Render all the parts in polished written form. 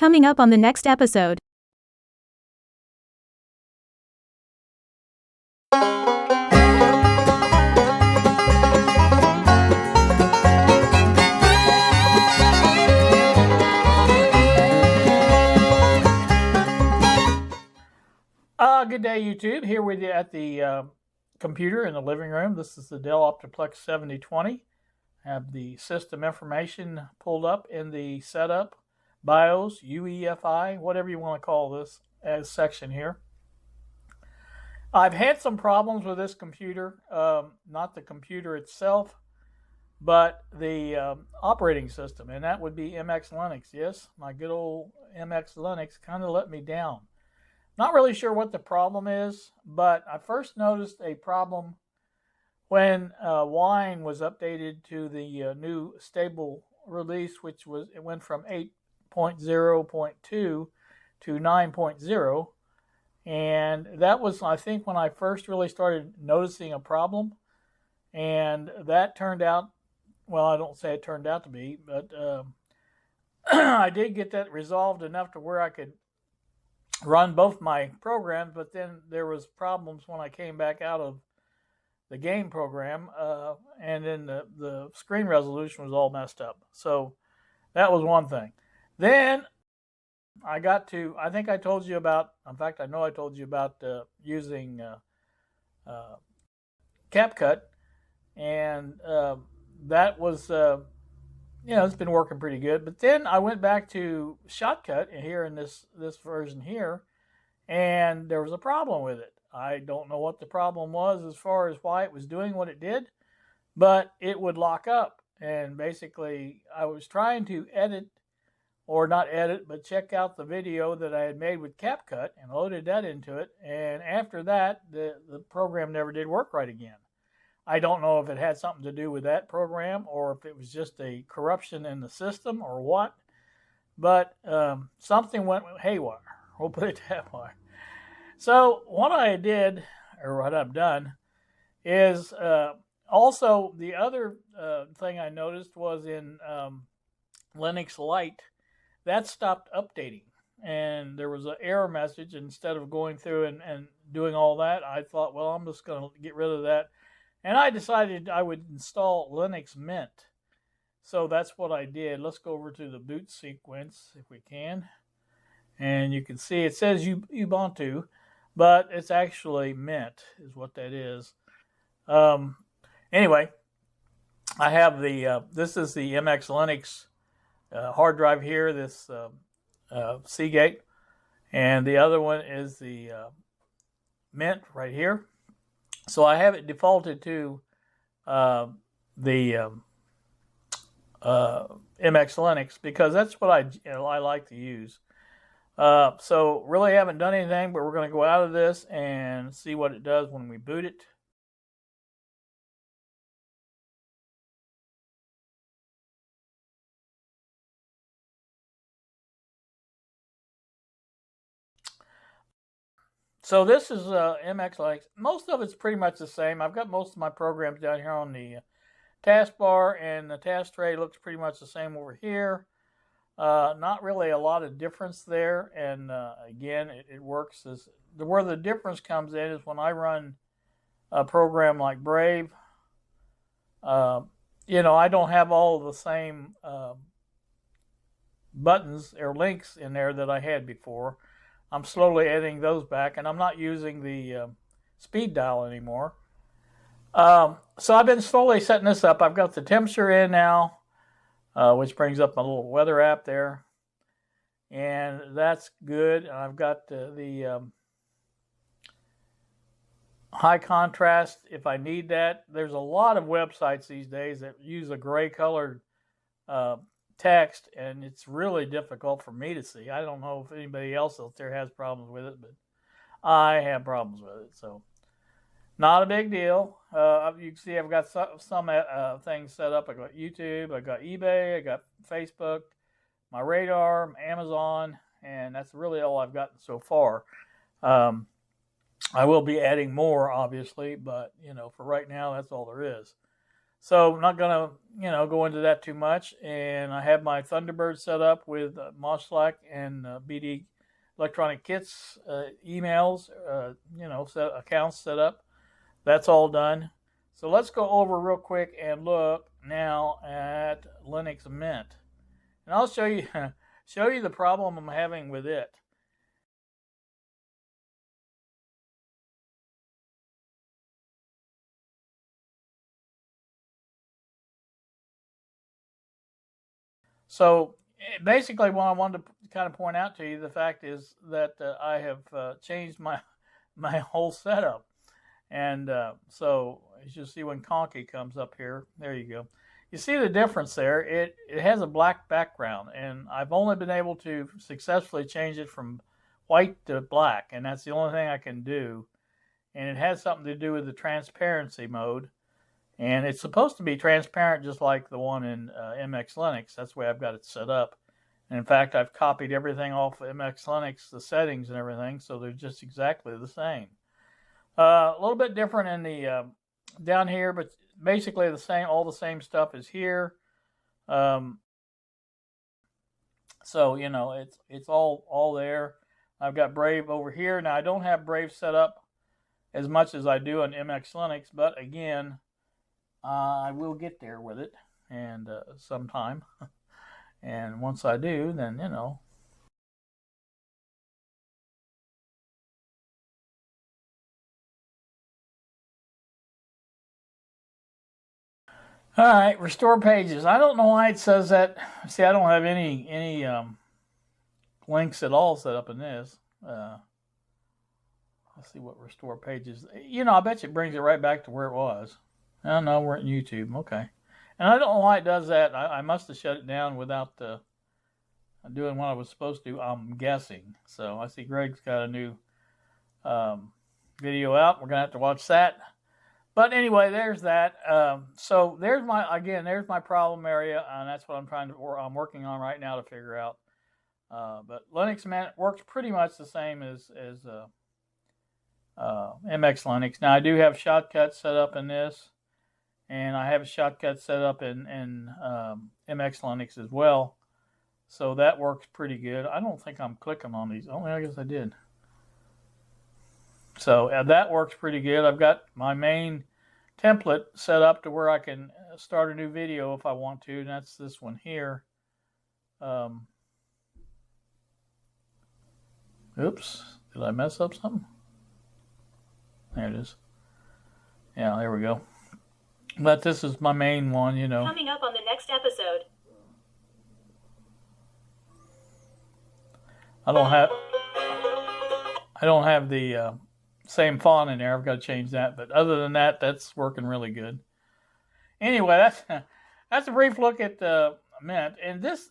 Coming up on the next episode. Good day, YouTube. Here with you at the computer in the living room. This is the Dell Optiplex 7020. I have the system information pulled up in the setup, BIOS, UEFI, whatever you want to call this as section here. I've had some problems with this computer, not the computer itself, but the operating system, and that would be MX Linux. Yes, my good old MX Linux kind of let me down. Not really sure what the problem is, but I first noticed a problem when Wine was updated to the new stable release, which was, it went from 8.0.2 to 9.0. And that was, I think, when I first really started noticing a problem. And that turned out, well, I don't say it turned out to be, but I did get that resolved enough to where I could run both my programs, but then there was problems when I came back out of the game program, and then the screen resolution was all messed up. So that was one thing. Then I got to, I think I told you about, in fact, I know I told you about using CapCut, and that was, it's been working pretty good. But then I went back to Shotcut here in this version here, and there was a problem with it. I don't know what the problem was as far as why it was doing what it did, but it would lock up. And basically, I was trying to edit, or not edit, but check out the video that I had made with CapCut and loaded that into it. And after that, the program never did work right again. I don't know if it had something to do with that program or if it was just a corruption in the system or what, but something went haywire. We'll put it that way. So what I did, or what I've done, is also the other thing I noticed was in Linux Lite, that stopped updating. And there was an error message. Instead of going through and doing all that, I thought, well, I'm just going to get rid of that. And I decided I would install Linux Mint. So that's what I did. Let's go over to the boot sequence if we can. And you can see it says Ubuntu, but it's actually Mint is what that is. Anyway, I have the, this is the MX Linux hard drive here, this Seagate. And the other one is the Mint right here. So I have it defaulted to the MX Linux because that's what I like to use. So really haven't done anything, but we're going to go out of this and see what it does when we boot it. So this is MX Linux. Most of it's pretty much the same. I've got most of my programs down here on the taskbar, and the task tray looks pretty much the same over here. Not really a lot of difference there, and again, it works as where the difference comes in is when I run a program like Brave. I don't have all of the same buttons or links in there that I had before. I'm slowly adding those back, and I'm not using the speed dial anymore. So I've been slowly setting this up. I've got the temperature in now, which brings up my little weather app there. And that's good. I've got the high contrast if I need that. There's a lot of websites these days that use a gray colored text, and it's really difficult for me to see. I don't know if anybody else out there has problems with it, but I have problems with it. So not a big deal. You can see I've got some things set up. I got YouTube, I got eBay, I got Facebook, my radar, Amazon, and that's really all I've gotten so far. I will be adding more, obviously, but for right now, that's all there is. So I'm not going to, go into that too much. And I have my Thunderbird set up with Moslack and BD Electronic Kits emails, accounts set up. That's all done. So let's go over real quick and look now at Linux Mint. And I'll show you show you the problem I'm having with it. So basically what I wanted to kind of point out to you, the fact is that I have changed my whole setup. And so as you see when Conky comes up here, there you go. You see the difference there. It has a black background, and I've only been able to successfully change it from white to black, and that's the only thing I can do. And it has something to do with the transparency mode. And it's supposed to be transparent just like the one in MX Linux. That's the way I've got it set up. And in fact, I've copied everything off of MX Linux, the settings and everything, so they're just exactly the same. A little bit different in the down here, but basically the same. All the same stuff is here. So it's all there. I've got Brave over here. Now I don't have Brave set up as much as I do on MX Linux, but again, I will get there with it, and sometime. And once I do, then All right, restore pages. I don't know why it says that. See, I don't have any links at all set up in this. Let's see what restore pages. I bet you it brings it right back to where it was. Oh no, we're at YouTube. Okay, and I don't know why it does that. I must have shut it down without doing what I was supposed to. I'm guessing. So I see Greg's got a new video out. We're gonna have to watch that. But anyway, there's that. So there's my problem area, and that's what I'm working on right now to figure out. But Linux Mint works pretty much the same as MX Linux. Now I do have shortcuts set up in this, and I have a shortcut set up in MX Linux as well. So that works pretty good. I don't think I'm clicking on these. Oh, I guess I did. So that works pretty good. I've got my main template set up to where I can start a new video if I want to, and that's this one here. Oops, did I mess up something? There it is. Yeah, there we go. But this is my main one, Coming up on the next episode. I don't have the same font in there. I've got to change that. But other than that, that's working really good. Anyway, that's a brief look at Mint. And this,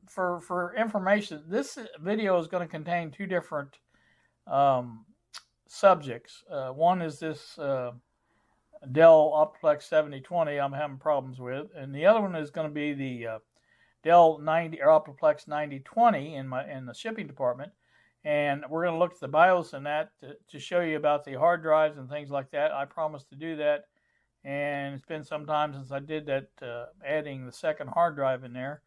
for information, this video is going to contain two different subjects. One is this Dell Optiplex 7020 I'm having problems with, and the other one is going to be the Dell 90 or Optiplex 9020 in the shipping department. And we're going to look at the BIOS and that to show you about the hard drives and things like that. I promised to do that, and it's been some time since I did that, adding the second hard drive in there.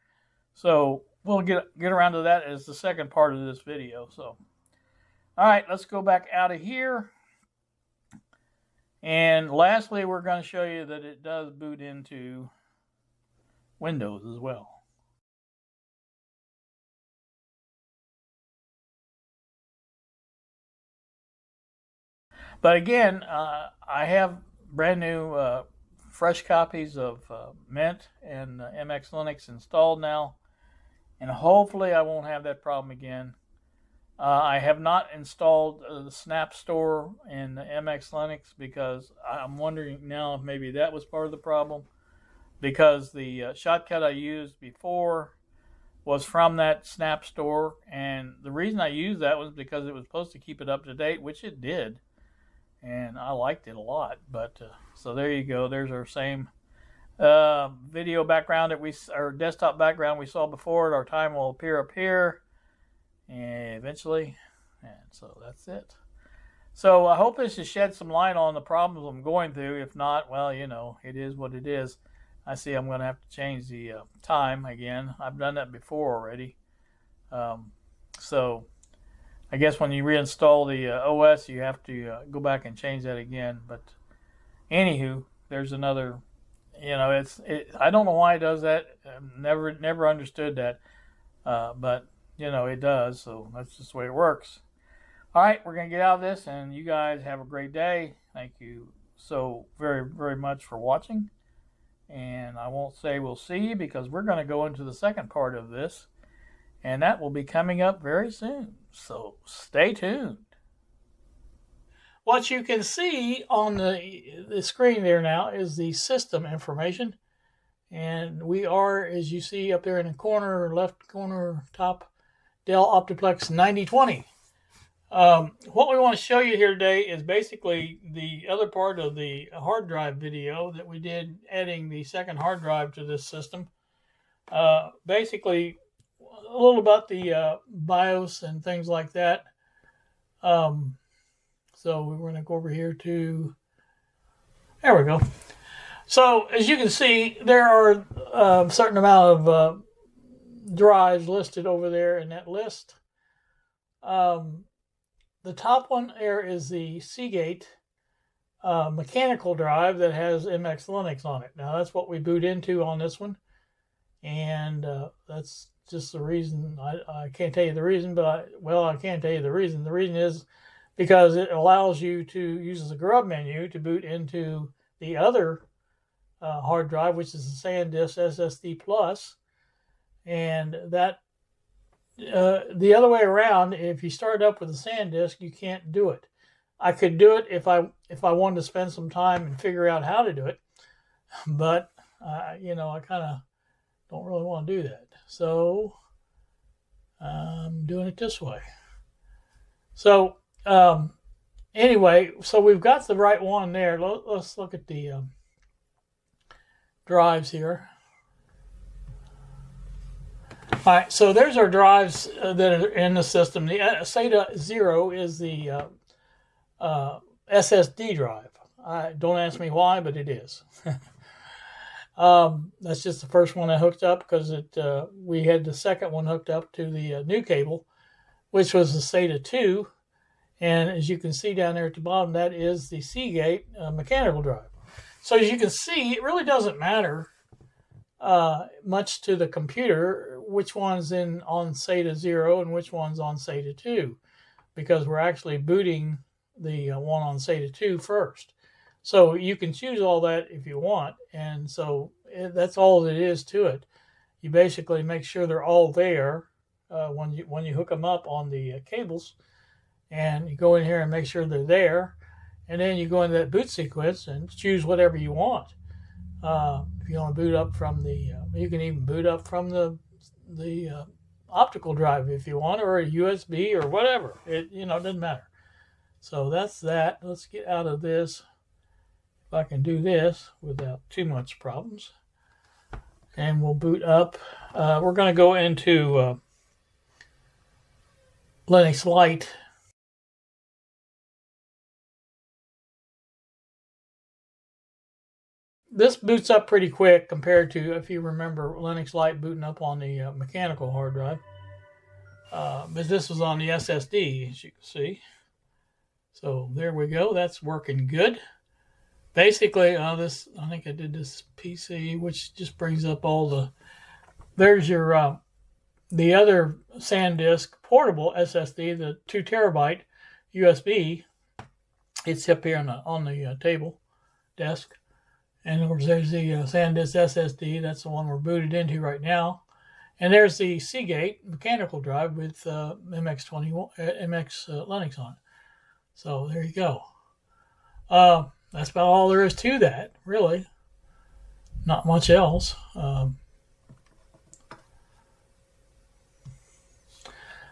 So we'll get around to that as the second part of this video. So, all right, let's go back out of here. And lastly, we're going to show you that it does boot into Windows as well. But again, I have brand new fresh copies of Mint and MX Linux installed now, and hopefully I won't have that problem again. I have not installed the Snap Store in MX Linux because I'm wondering now if maybe that was part of the problem, because the shortcut I used before was from that Snap Store, and the reason I used that was because it was supposed to keep it up to date, which it did. And I liked it a lot. But so there you go. There's our same video background our desktop background we saw before. Our time will appear up here, and eventually. And so that's it. So I hope this has shed some light on the problems I'm going through. If not, well, it is what it is. I see I'm going to have to change the time again. I've done that before already. So I guess when you reinstall the OS, you have to go back and change that again. But anywho, there's another. I don't know why it does that. I've never understood that. But it does. So that's just the way it works. All right, we're gonna get out of this, and you guys have a great day. Thank you so very, very much for watching. And I won't say we'll see you because we're going to go into the second part of this, and that will be coming up very soon. So stay tuned. What you can see on the screen there now is the system information. And we are, as you see up there in the corner, left corner, top, Dell Optiplex 9020. What we want to show you here today is basically the other part of the hard drive video that we did, adding the second hard drive to this system. Basically, a little about the BIOS and things like that. So we're going to go over here to, there we go. So as you can see, there are a certain amount of drives listed over there in that list. The top one there is the Seagate mechanical drive that has MX Linux on it. Now that's what we boot into on this one, and that's just the reason. I can't tell you the reason, but I can tell you the reason. The reason is because it allows you to use the grub menu to boot into the other hard drive, which is the SanDisk SSD Plus, and that. The other way around, if you start up with a SanDisk, you can't do it. I could do it if I wanted to spend some time and figure out how to do it, but I kind of don't really want to do that. So I'm doing it this way. So anyway, so we've got the right one there. Let's look at the drives here. All right, so there's our drives that are in the system. The SATA 0 is the SSD drive. Don't ask me why, but it is. That's just the first one I hooked up because we had the second one hooked up to the new cable, which was the SATA 2. And as you can see down there at the bottom, that is the Seagate mechanical drive. So as you can see, it really doesn't matter much to the computer which one's on SATA 0 and which one's on SATA 2, because we're actually booting the one on SATA 2 first. So you can choose all that if you want, and so that's all it is to it. You basically make sure they're all there when you hook them up on the cables, and you go in here and make sure they're there, and then you go into that boot sequence and choose whatever you want. If you want to boot up from you can even boot up from the optical drive if you want, or a USB or whatever. It doesn't matter. So that's that. Let's get out of this. If I can do this without too much problems, and we'll boot up. We're going to go into Linux Lite. This boots up pretty quick compared to, if you remember, Linux Lite booting up on the mechanical hard drive. But this was on the SSD, as you can see. So there we go. That's working good. Basically, I think I did this PC, which just brings up all the. There's your the other SanDisk portable SSD, the 2 terabyte USB. It's up here on the table desk. And of course, there's the SanDisk SSD. That's the one we're booted into right now. And there's the Seagate mechanical drive with MX Linux on it. So there you go. That's about all there is to that, really. Not much else.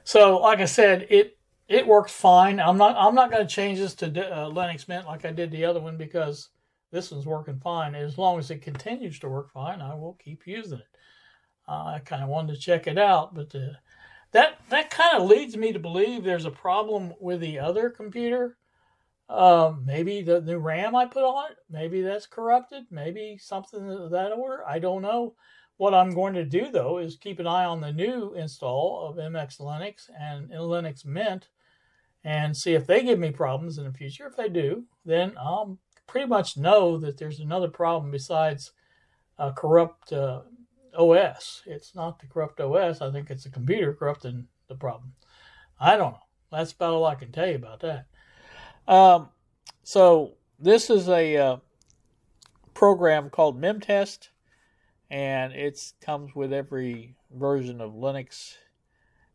So, like I said, it works fine. I'm not going to change this to Linux Mint like I did the other one, because this one's working fine. As long as it continues to work fine, I will keep using it. I kind of wanted to check it out, but that kind of leads me to believe there's a problem with the other computer. Maybe the new RAM I put on it, maybe that's corrupted, maybe something of that order. I don't know. What I'm going to do though is keep an eye on the new install of MX Linux and Linux Mint and see if they give me problems in the future. If they do, then I'll pretty much know that there's another problem besides corrupt OS. It's not the corrupt OS. I think it's the computer corrupting the problem. I don't know. That's about all I can tell you about that. So this is a program called MemTest, and it comes with every version of Linux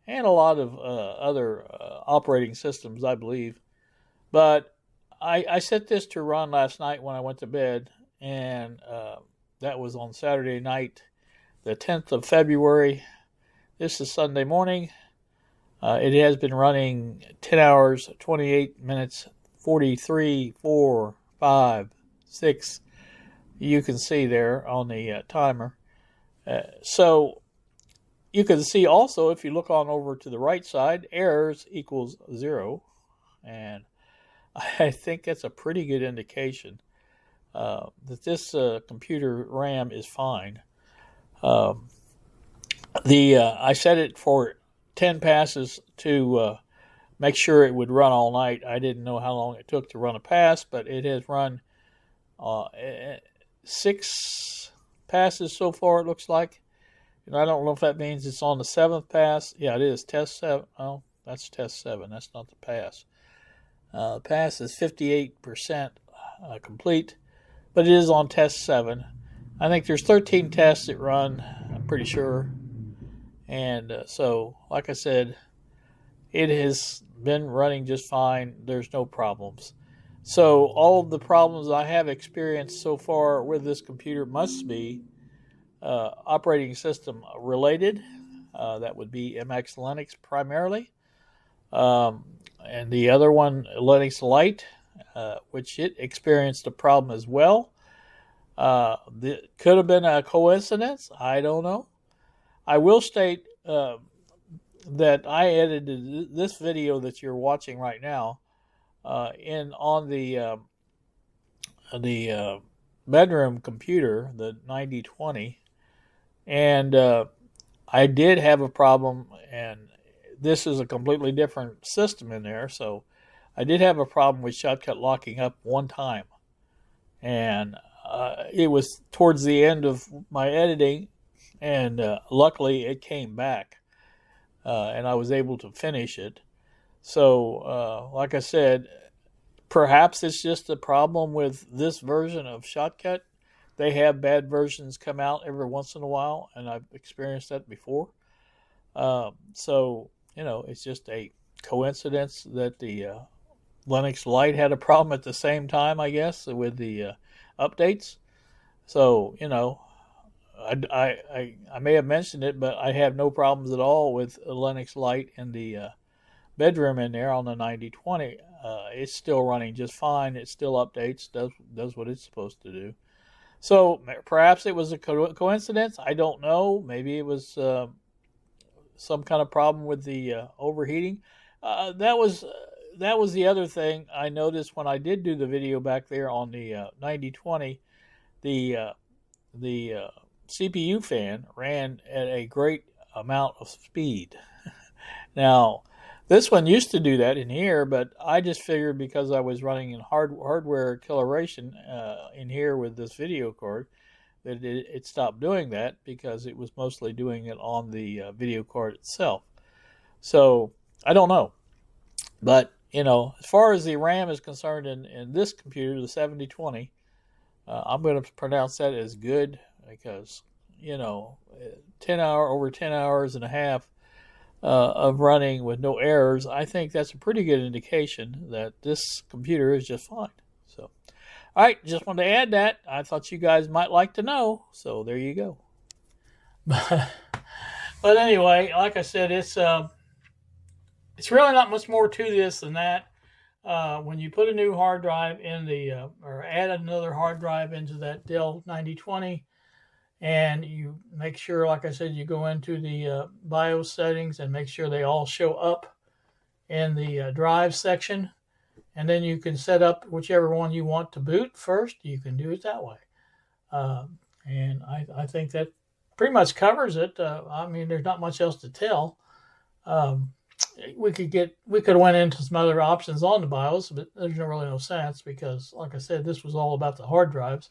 and a lot of other operating systems, I believe. But I set this to run last night when I went to bed, and that was on Saturday night, the 10th of February. This is Sunday morning. It has been running 10 hours, 28 minutes, 43, 4, 5, 6. You can see there on the timer. So you can see also, if you look on over to the right side, errors equals 0. And I think that's a pretty good indication that this computer RAM is fine. I set it for 10 passes to make sure it would run all night. I didn't know how long it took to run a pass, but it has run 6 passes so far, it looks like. And I don't know if that means it's on the 7th pass. Yeah, it is. Test 7. Oh, that's test 7. That's not the pass. The pass is 58% complete, but it is on test 7. I think there's 13 tests that run, I'm pretty sure. And so, like I said, it has been running just fine. There's no problems. So all of the problems I have experienced so far with this computer must be operating system related. That would be MX Linux primarily. And the other one, Linux Lite, which it experienced a problem as well. It could have been a coincidence. I don't know. I will state that I edited this video that you're watching right now on the bedroom computer, the 9020, and I did have a problem, and this is a completely different system in there, so I did have a problem with shortcut locking up one time, and it was towards the end of my editing, and luckily it came back, and I was able to finish it. So, like I said, perhaps it's just a problem with this version of Shotcut. They have bad versions come out every once in a while, and I've experienced that before. So, it's just a coincidence that the Linux Lite had a problem at the same time, I guess, with the updates. So, I may have mentioned it, but I have no problems at all with Linux Lite in the bedroom in there on the 9020. It's still running just fine. It still updates, does what it's supposed to do. So perhaps it was a coincidence. I don't know. Maybe it was some kind of problem with the overheating. That was the other thing I noticed when I did do the video back there on the 9020. The CPU fan ran at a great amount of speed. Now, this one used to do that in here, but I just figured because I was running in hardware acceleration in here with this video card that it stopped doing that because it was mostly doing it on the video card itself. So I don't know. But, as far as the RAM is concerned in this computer, the 7020, I'm going to pronounce that as good because, over 10 hours and a half of running with no errors, I think that's a pretty good indication that this computer is just fine. So, all right, just wanted to add that. I thought you guys might like to know, so there you go. But anyway, like I said, it's really not much more to this than that. When you put a new hard drive in or add another hard drive into that Dell 9020, and you make sure, like I said, you go into the BIOS settings and make sure they all show up in the drive section. and then you can set up whichever one you want to boot first. You can do it that way. And I think that pretty much covers it. I mean, there's not much else to tell. Um, we could have went into some other options on the BIOS, but there's really no sense because, like I said, this was all about the hard drives,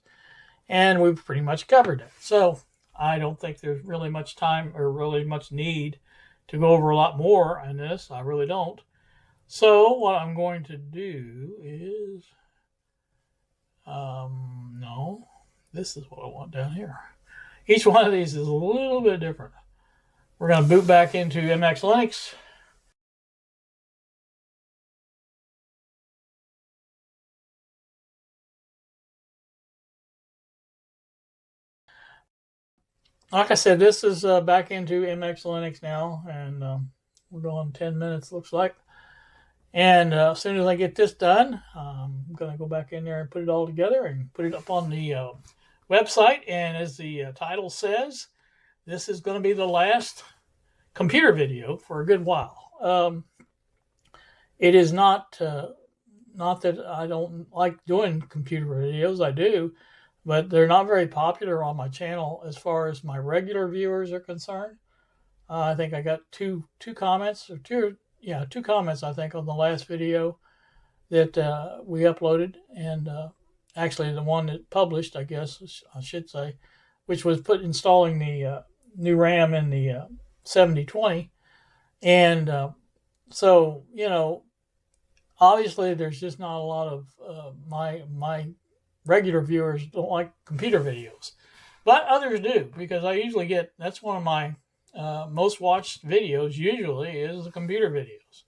and we've pretty much covered it. So I don't think there's really much time or really much need to go over a lot more on this. I really don't. So what I'm going to do is, no, this is what I want down here. Each one of these is a little bit different. We're going to boot back into MX Linux. Like I said, this is back into MX Linux now, and we're going 10 minutes, looks like. And as soon as I get this done, I'm going to go back in there and put it all together and put it up on the website. And as the title says, this is going to be the last computer video for a good while. It is not that I don't like doing computer videos. I do, but they're not very popular on my channel as far as my regular viewers are concerned. I think I got two comments two comments, I think, on the last video that we uploaded, and actually the one that published, I guess I should say, which was installing the new RAM in the 7020. And so, obviously there's just not a lot of my regular viewers don't like computer videos, but others do, because I usually that's one of my most watched videos usually is the computer videos.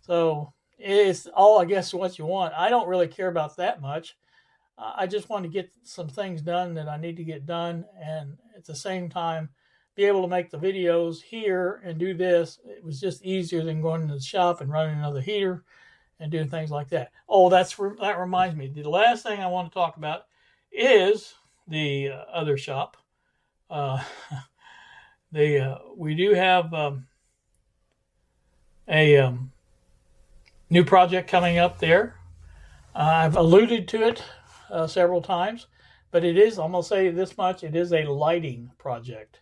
So it's all, I guess, what you want. I don't really care about that much. I just want to get some things done that I need to get done, and at the same time be able to make the videos here and do this. It was just easier than going to the shop and running another heater and doing things like that. Oh, that reminds me. The last thing I want to talk about is the other shop. We do have a new project coming up there. I've alluded to it several times, but it is, I'm going to say this much, it is a lighting project.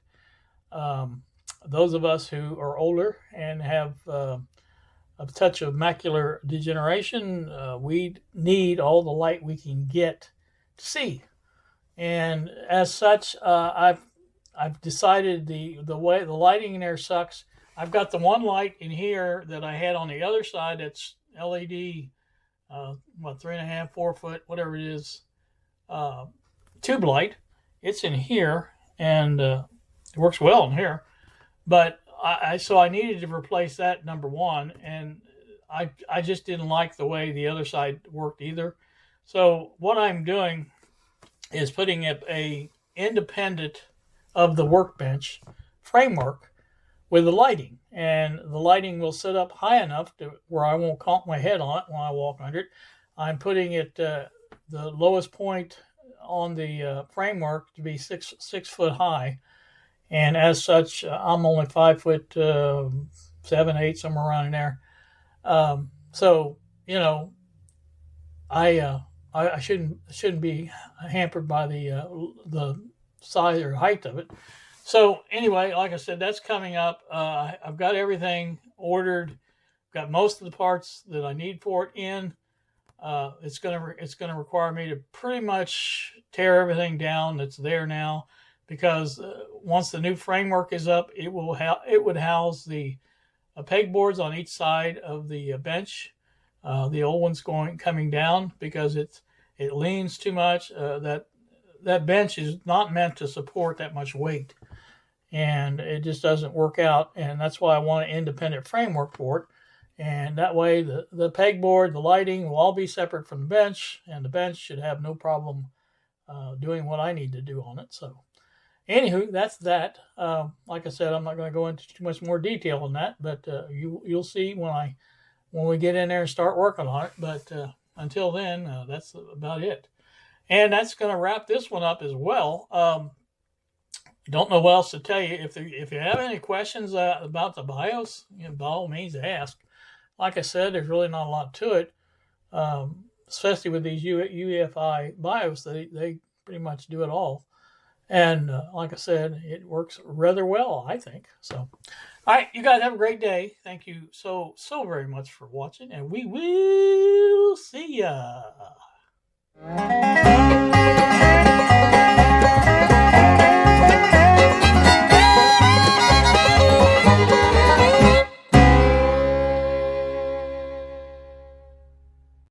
Those of us who are older and have a touch of macular degeneration, we need all the light we can get to see. And as such, I've decided the way the lighting in there sucks. I've got the one light in here that I had on the other side that's LED, 3.5, 4 foot, whatever it is, tube light. It's in here, and it works well in here. But so I needed to replace that, number one, and I just didn't like the way the other side worked either. So what I'm doing is putting up a independent of the workbench framework with the lighting, and the lighting will sit up high enough to where I won't conk my head on it when I walk under it. I'm putting it the lowest point on the framework to be six foot high, and as such, I'm only 5 foot 7, 8, somewhere around in there. So I shouldn't be hampered by the size or height of it. So anyway, like I said, that's coming up. I've got everything ordered. Got most of the parts that I need for it in. It's gonna require me to pretty much tear everything down that's there now, because once the new framework is up, it would house the pegboards on each side of the bench. The old one's coming down because it leans too much. That bench is not meant to support that much weight, and it just doesn't work out. And that's why I want an independent framework for it. And that way the pegboard, the lighting will all be separate from the bench, and the bench should have no problem doing what I need to do on it. So anywho, that's that. Like I said, I'm not going to go into too much more detail on that, but you'll see when we get in there and start working on it. But until then, that's about it. And that's going to wrap this one up as well. Don't know what else to tell you. If you have any questions about the BIOS, by all means ask. Like I said, there's really not a lot to it. especially with these UEFI BIOS. They pretty much do it all. And like I said, it works rather well, I think. So, all right, you guys have a great day. Thank you so very much for watching, and we will see ya.